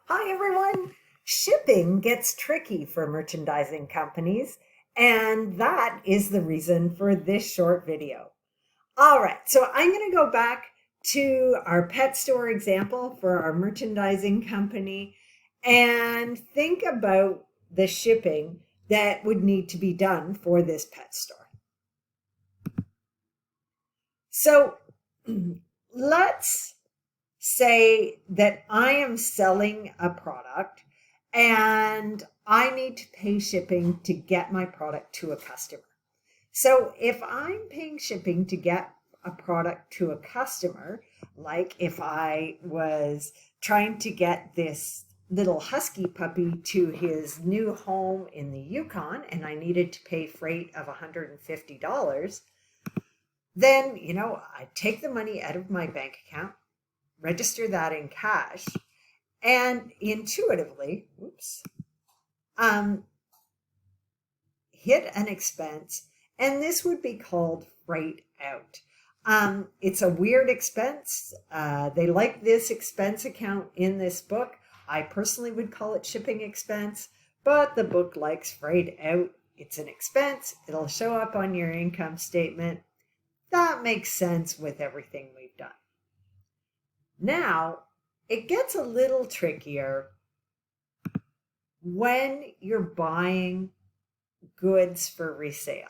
Hi, everyone. Shipping gets tricky for merchandising companies, and that is the reason for this short video. All right, so I'm going to go back to our pet store example for our merchandising company and think about the shipping that would need to be done for this pet store. So let's say that I am selling a product and I need to pay shipping to get my product to a customer. So if I'm paying shipping to get a product to a customer, like if I was trying to get this little husky puppy to his new home in the Yukon and I needed to pay freight of $150, then, I take the money out of my bank account, register that in cash, and intuitively, um, hit an expense, and this would be called freight out. It's a weird expense. They like this expense account in this book. I personally would call it shipping expense, but the book likes freight out. It's an expense. It'll show up on your income statement. That makes sense with everything we've done. Now, it gets a little trickier when you're buying goods for resale.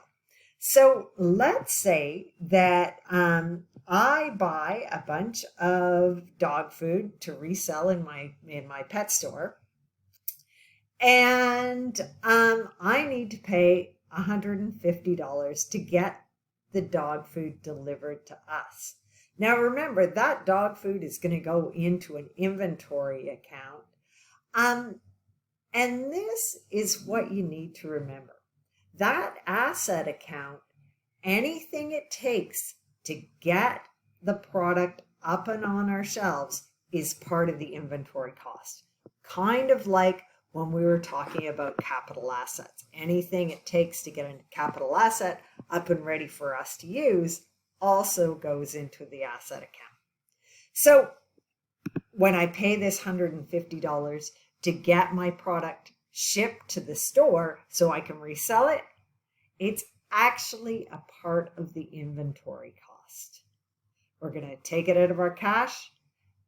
So let's say that I buy a bunch of dog food to resell in my pet store, and I need to pay $150 to get the dog food delivered to us. Now remember, that dog food is going to go into an inventory account. And this is what you need to remember. That asset account, anything it takes to get the product up and on our shelves is part of the inventory cost. Kind of like when we were talking about capital assets. Anything it takes to get a capital asset up and ready for us to use also goes into the asset account. So when I pay this $150 to get my product shipped to the store so I can resell it, it's actually a part of the inventory cost. We're going to take it out of our cash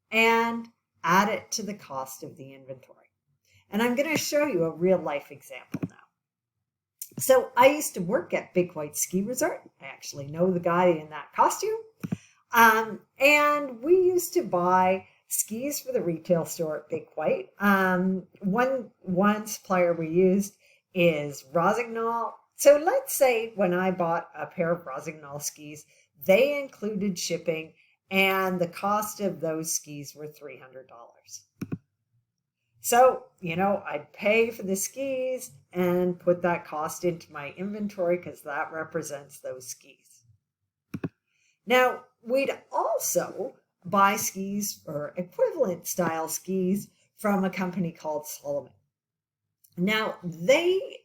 and add it to the cost of the inventory. And I'm going to show you a real life example now. So I used to work at Big White Ski Resort. I actually know the guy in that costume. And we used to buy skis for the retail store at Big White. One supplier we used is Rossignol. So let's say when I bought a pair of Rossignol skis, they included shipping and the cost of those skis were $300. So, I'd pay for the skis and put that cost into my inventory because that represents those skis. Now, we'd also buy skis or equivalent style skis from a company called Salomon. Now, they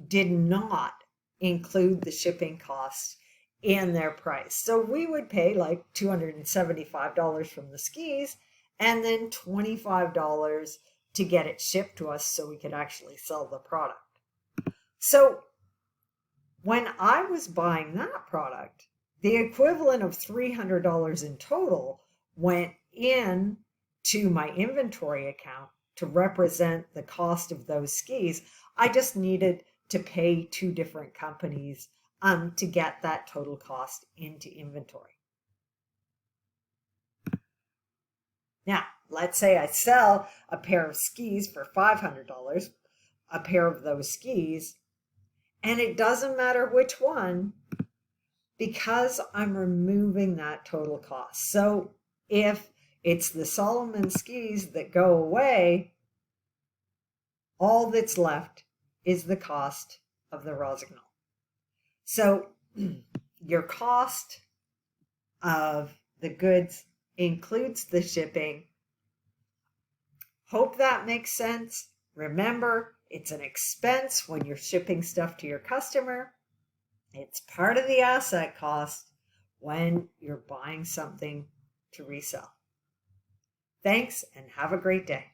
did not include the shipping costs in their price. So we would pay like $275 from the skis and then $25 to get it shipped to us so we could actually sell the product. So when I was buying that product, the equivalent of $300 in total went in to my inventory account to represent the cost of those skis. I just needed to pay two different companies to get that total cost into inventory. Now, let's say I sell a pair of skis for $500, a pair of those skis, and it doesn't matter which one because I'm removing that total cost. So if it's the Salomon skis that go away, all that's left is the cost of the Rossignol. So your cost of the goods includes the shipping. Hope that makes sense. Remember, it's an expense when you're shipping stuff to your customer. It's part of the asset cost when you're buying something to resell. Thanks and have a great day.